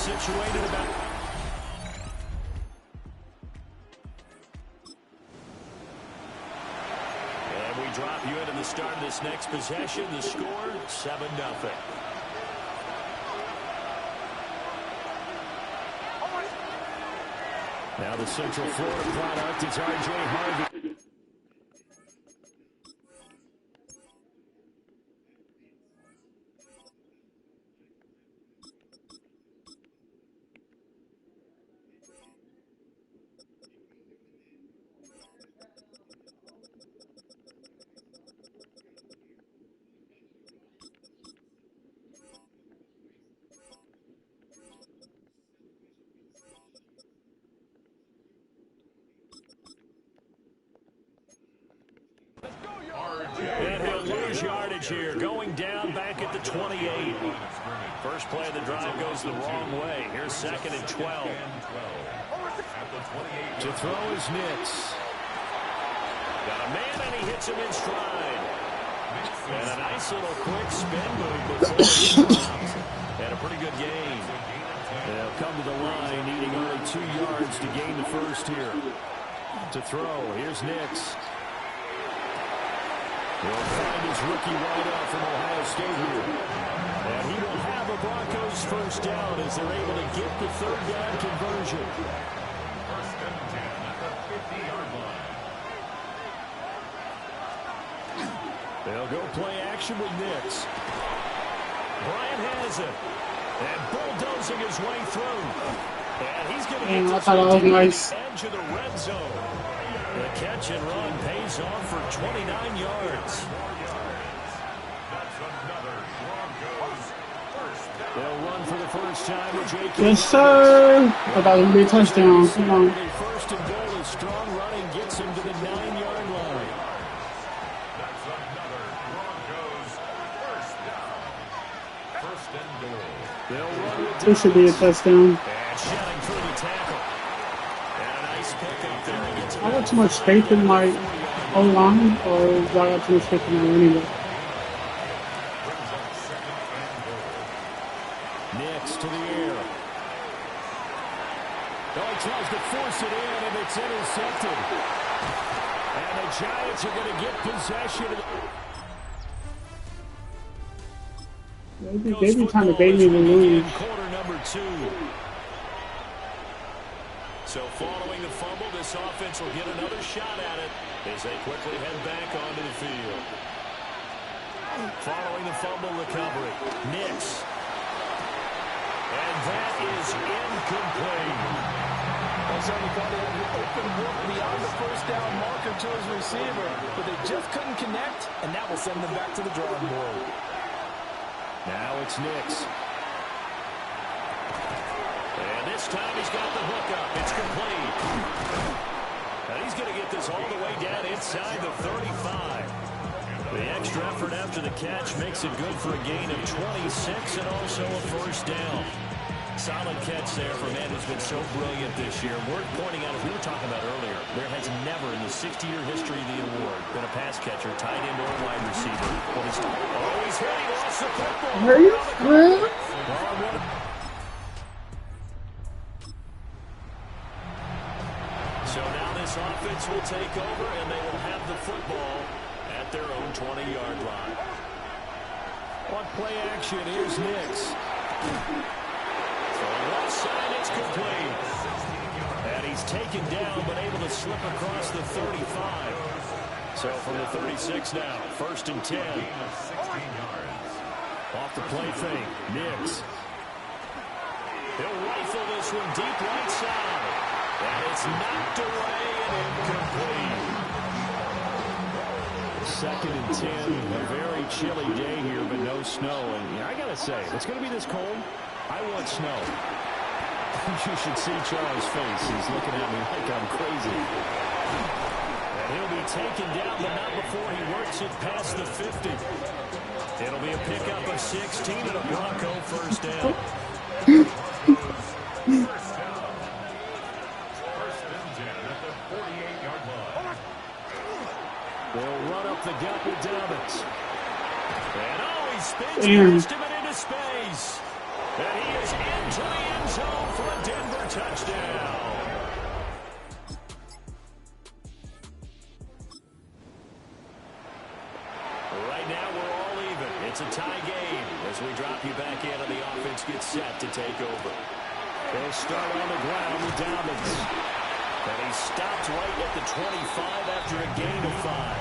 situated about... And we drop you into the start of this next possession. The score, 7-0. Now the Central Florida product is R.J. Harvey. And he'll lose yardage here, going down back at the 28. First play of the drive goes the wrong way. Here's 2nd and 12. To throw is Nix. Got a man, and he hits him in stride. And a nice little quick spin move before he and a pretty good gain. They'll come to the line, needing only 2 yards to gain the first here. To throw, here's Nix. He'll find his rookie wideout from Ohio State here. And he will have a Broncos first down as they're able to get the 3rd down conversion. First and 10 at the 50-yard line. They'll go play action with Nix. Bryant has it. And bulldozing his way through. And he's going to get I thought that was nice. Edge of the red zone. The catch and run pays off for 29 yards. That's another Broncos first down. They'll run for the first time with J.K. Yes, sir. I thought it was going to be a touchdown. Come on. First and goal, a strong running gets him to the 9-yard line. That's another Broncos first down. First and goal. They'll run with This should be a touchdown. and shutting through the tackle. And a nice pickup there against I got too much faith in my O-line, or I got too much faith in my running back. Brings up 2nd and goal. Nix to the air. Oh, he tries to force it in, and it's intercepted. And the Giants are going to get possession. They be trying to bait me to lose. Quarter number 2. So following the fumble, this offense will get another shot at it as they quickly head back onto the field. Following the fumble recovery, Nix. And that is incomplete. Well, certainly thought they had an open look beyond the first down marker to his receiver, but they just couldn't connect, and that will send them back to the drawing board. Now it's Nix. And this time he's got the hook up. It's complete. And he's going to get this all the way down inside the 35. The extra effort after the catch makes it good for a gain of 26 and also a first down. Solid catch there for a man who's been so brilliant this year. Worth pointing out, as we were talking about earlier, there has never in the 60-year history of the award been a pass catcher, tight end, or wide receiver. Well, he's hit. He lost the football. So now this offense will take over, and they will have the football at their own 20-yard line. On play action, here's Nix. From one side, it's complete. And he's taken down, but able to slip across the 35. So from the 36 now, 1st and 10. Off the play fake, Nix. He'll rifle this one deep right side. And it's knocked away and incomplete. 2nd and 10. A very chilly day here, but no snow. And I got to say, if it's going to be this cold, I want snow. You should see Charles' face. He's looking at me like I'm crazy. And he'll be taken down, but not before he works it past the 50. It'll be a pickup of 16 and a Bronco first down. They'll run up the gut with Dobbins. And he spins past him and into space. And he is into the end zone. touchdown. Right now we're all even. It's a tie game as we drop you back in and the offense gets set to take over. They'll start on the ground with Dobbins. And he stopped right at the 25 after a gain of 5.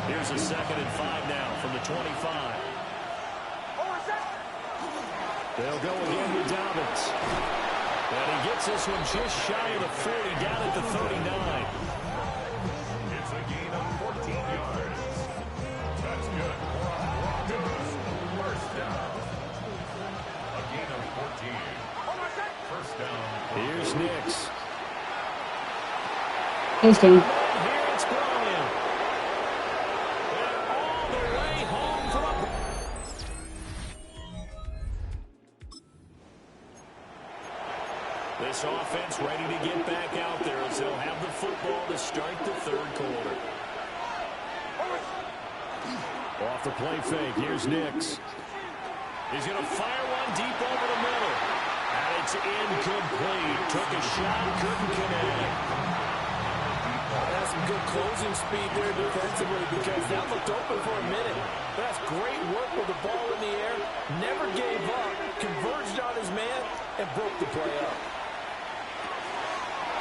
Here's a 2nd and 5 now from the 25. They'll go again with Dobbins. And he gets this one just shy of the 40, down at the 39. It's a gain of 14 yards. That's good. First down. A gain of 14. First down. Here's Nix. Touchdown. Here it's Brian. And all the way home from a... This offense ready to get back out there as they'll have the football to start the 3rd quarter. Off the play fake, here's Nix. He's going to fire one deep over the middle. And it's incomplete. Took a shot, couldn't connect. That's some good closing speed there defensively because that looked open for a minute. That's great work with the ball in the air. Never gave up, converged on his man, and broke the play up.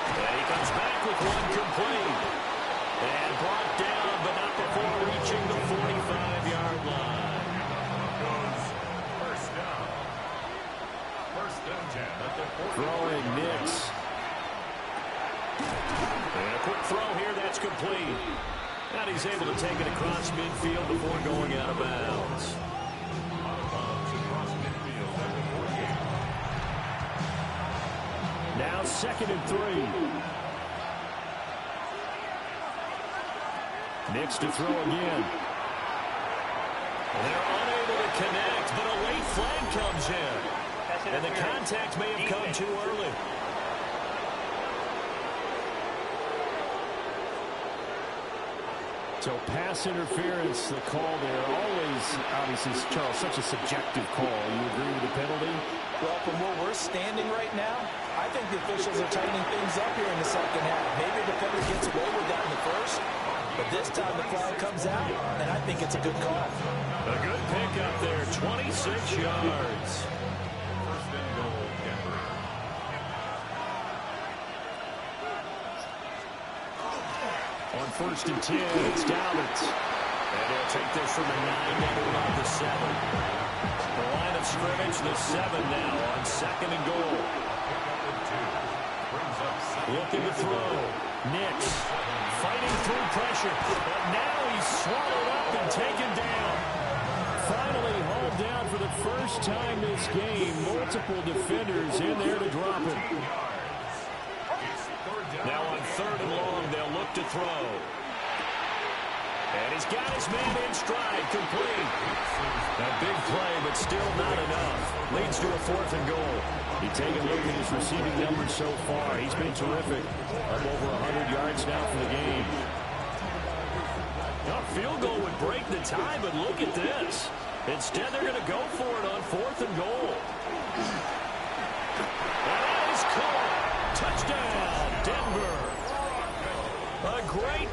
And he comes back with one complete. And brought down, but not before reaching the 45-yard line. First down. First and 10 at the 40. Throwing Nix. And a quick throw here, that's complete. And he's able to take it across midfield before going out of bounds. Out of bounds across midfield at the 48. Now 2nd and 3. Nix to throw again. And they're unable to connect, but a late flag comes in. And the contact may have come too early. So pass interference, the call there. Always, obviously, Charles, such a subjective call. You agree with the penalty? Well, from where we're standing right now, I think the officials are tightening things up here in the 2nd half. Maybe the defender gets away with that in the 1st, but this time the flag comes out, and I think it's a good call. A good pick up there, 26 yards. First and goal, Denver. On 1st and 10, it's Dobbins. And he'll take this from the 9 down to about the 7. The line of scrimmage, the 7 now on 2nd and goal. Looking to throw. Nix fighting through pressure. But now he's swallowed up and taken down. Finally hauled down for the first time this game. Multiple defenders in there to drop him. Now on 3rd and long, they'll look to throw. And he's got his man in stride, complete. A big play, but still not enough. Leads to a 4th and goal. You take a look at his receiving numbers so far. He's been terrific. Up over 100 yards now for the game. A field goal would break the tie, but look at this. Instead, they're going to go for it on 4th and goal. That is caught. Touchdown, Denver. A great...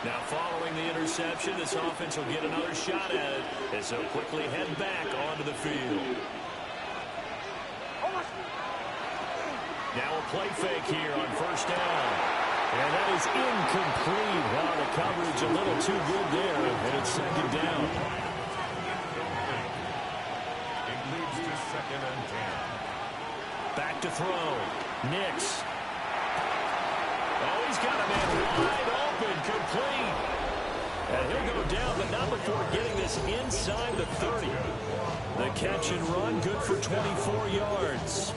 Now following the interception, this offense will get another shot at it as they'll quickly head back onto the field. Now a play fake here on 1st down. And that is incomplete. Wow, the coverage a little too good there, and it's 2nd down. It leads to 2nd and 10. Back to throw. Nix. Oh, he's got a man wide open, complete. And he'll go down, but not before getting this inside the 30. The catch and run, good for 24 yards.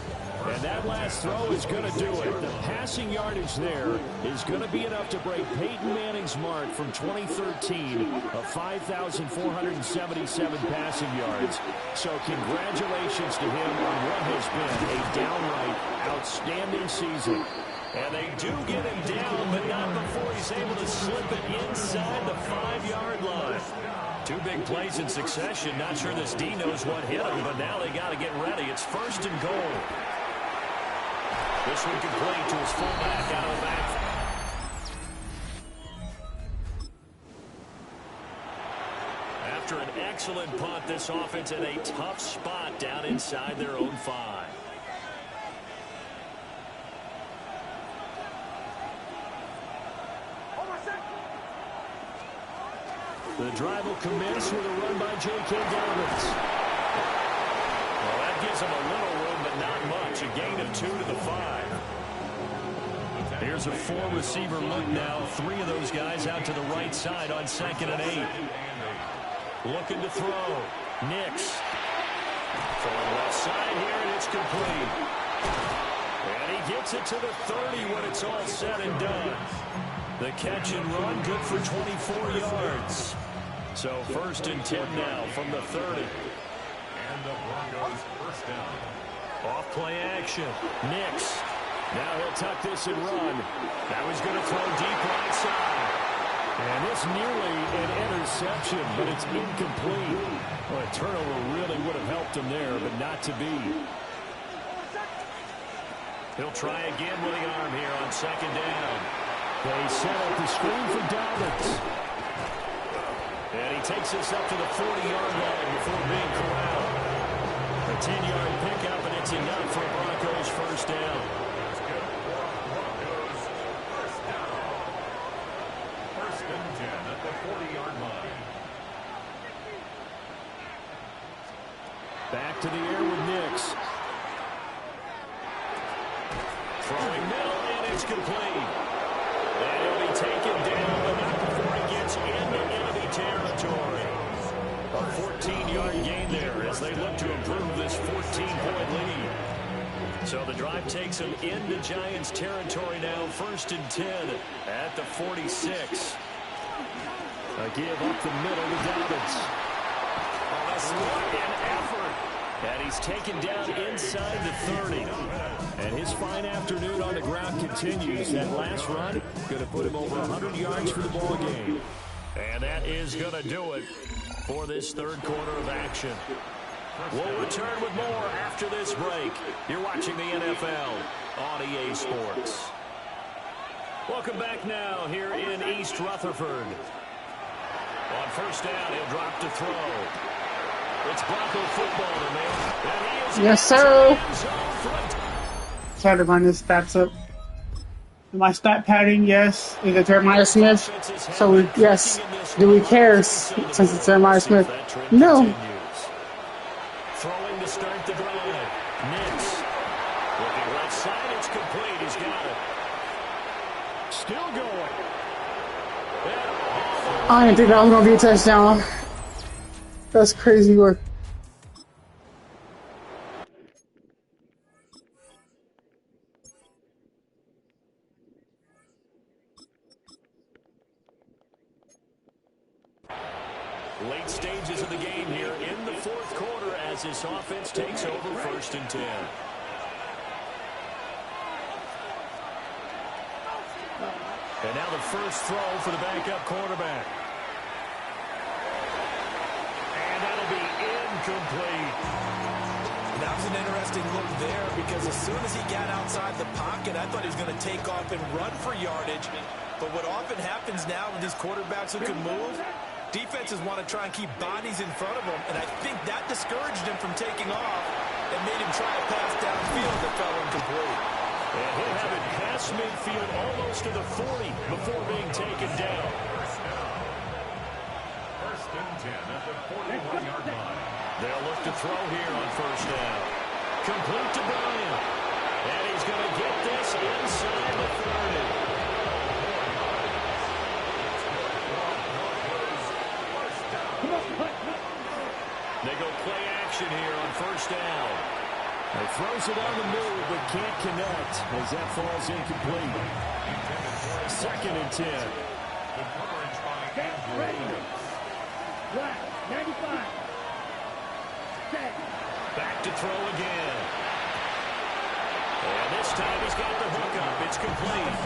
And that last throw is going to do it. The passing yardage there is going to be enough to break Peyton Manning's mark from 2013 of 5,477 passing yards. So congratulations to him on what has been a downright outstanding season. And they do get him down, but not slip it inside the 5-yard line. Two big plays in succession. Not sure this D knows what hit him, but now they got to get ready. It's 1st and goal. This one complete to his fullback out of the backfield. After an excellent punt, this offense in a tough spot down inside their own 5. The drive will commence with a run by J.K. Dobbins. Well, that gives him a little room, but not much. A gain of 2 to the 5. Here's a 4-receiver look now. 3 of those guys out to the right side on 2nd and 8. Looking to throw. Nix. Throwing left side here, and it's complete. And he gets it to the 30 when it's all said and done. The catch and run, good for 24 yards. So 1st and 10 now from the 30. And the Broncos first down. Off play action. Nix. Now he'll tuck this and run. Now he's going to throw deep right side. And this nearly an interception, but it's incomplete. Well, a turnover really would have helped him there, but not to be. He'll try again with the arm here on 2nd down. They set up the screen for Dobbins. And he takes this up to the 40-yard line before being corralled. A 10-yard pickup, and it's enough for Broncos first down. Broncos first down. 1st and 10 at the 40-yard line. Back to the air with Nix. Throwing middle, and it's complete. And he'll be taken down, but not before he gets into enemy territory. A 14-yard gain there as they look to improve this 14-point lead. So the drive takes them into Giants territory now. 1st and 10 at the 46. A give up the middle to Dobbins. Oh, that's what an effort. And he's taken down inside the 30. And his fine afternoon on the ground continues. That last run going to put him over 100 yards for the ball game. And that is going to do it for this 3rd quarter of action. We'll return with more after this break. You're watching the NFL on EA Sports. Welcome back now here in East Rutherford. On 1st down, he'll drop to throw. It's Bronco football, man. And he is Yes, sir. Try to run his stats up. My stat padding, yes. Is it Jeremiah Smith? So, yes. Do we care since it's Jeremiah Smith? No. Throwing to start the drive. Nix. Looking left side. It's complete. He's got it. Still going. I didn't think that was going to be a touchdown. That's crazy work. Late stages of the game here in the 4th quarter as this offense takes over 1st and 10. And now the first throw for the backup quarterback. And that'll be incomplete. That was an interesting look there because as soon as he got outside the pocket, I thought he was going to take off and run for yardage. But what often happens now with these quarterbacks who can move, defenses want to try and keep bodies in front of him, and I think that discouraged him from taking off and made him try a pass downfield that fell incomplete. And he'll have it past midfield almost to the 40 before being taken down. 1st and 10 at the 41-yard line. They'll look to throw here on 1st down. Complete to Bryant. And he's going to get this inside the 30. They go play action here on 1st down. He throws it on the move, but can't connect as that falls incomplete. 2nd and 10. The coverage by Andrew. Right, 95. Back to throw again. And this time he's got the hook up. It's complete.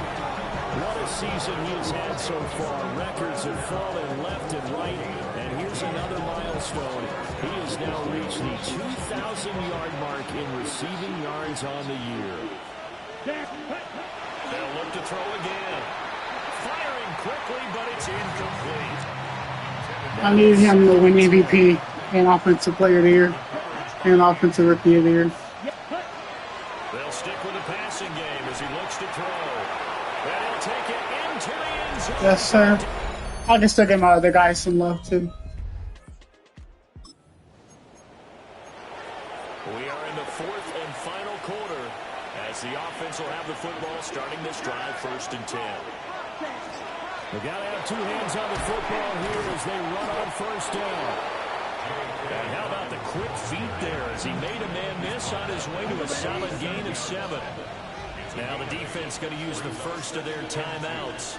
What a season he has had so far. Records have fallen left and right. And here's another milestone. He has now reached the 2,000-yard mark in receiving yards on the year. They'll look to throw again. Firing quickly, but it's incomplete. I need him to win MVP and Offensive Player of the Year and Offensive Rookie of the Year. They'll stick with the passing game as he looks to throw. And he'll take it into the end zone. Yes, sir. I can still give my other guys some love, too. We are in the fourth and final quarter as the offense will have the football starting this drive 1st and 10. They've got to have two hands on the football here as they run on 1st down. And how about the quick feet there as he made a man miss on his way to a solid gain of 7. Now the defense going to use the first of their timeouts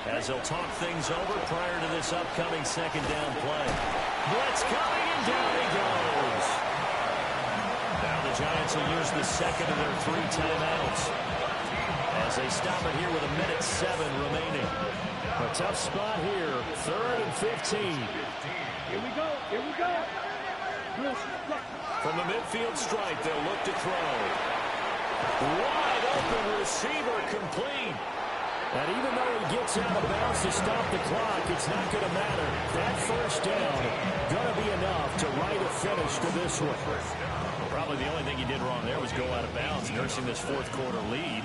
as they'll talk things over prior to this upcoming 2nd down play. Blitz coming and down he goes. Now the Giants will use the second of their 3 timeouts as they stop it here with 1:07 remaining. A tough spot here, 3rd and 15. Here we go. Here we go. From the midfield stripe, they'll look to throw. Wide open receiver complete. And even though he gets out of bounds to stop the clock, it's not going to matter. That 1st down going to be enough to write a finish to this one. Probably the only thing he did wrong there was go out of bounds, nursing this 4th quarter lead.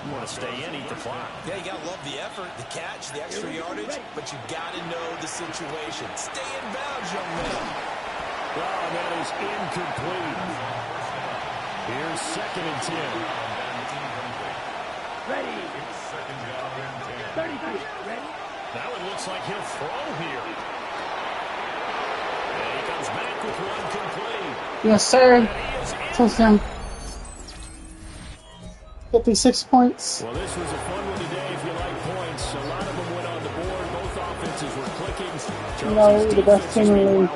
You want to stay in, eat the clock. Yeah, you got to love the effort, the catch, the extra yardage, but you got to know the situation. Stay in bounds, young man. Oh, that is incomplete. Here's 2nd and 10. Ready. 30 feet. Ready. Now it looks like he'll throw here. And he comes back with one complete. Yes, sir. Touchdown. 56 points. Well, this was a fun one today if you like points. A lot of them went on the board. Both offenses were clicking. You know, the best team in the league.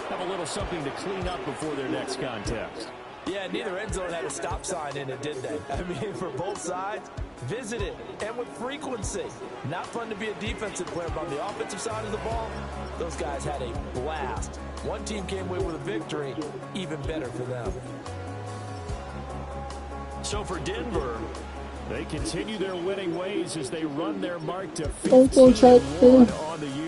Have a little something to clean up before their next contest. Yeah, neither end zone had a stop sign in it, did they? I mean, for both sides, visit it, and with frequency. Not fun to be a defensive player, but on the offensive side of the ball, those guys had a blast. One team came away with a victory, even better for them. So for Denver, they continue their winning ways as they run their mark to 15-1 on the year.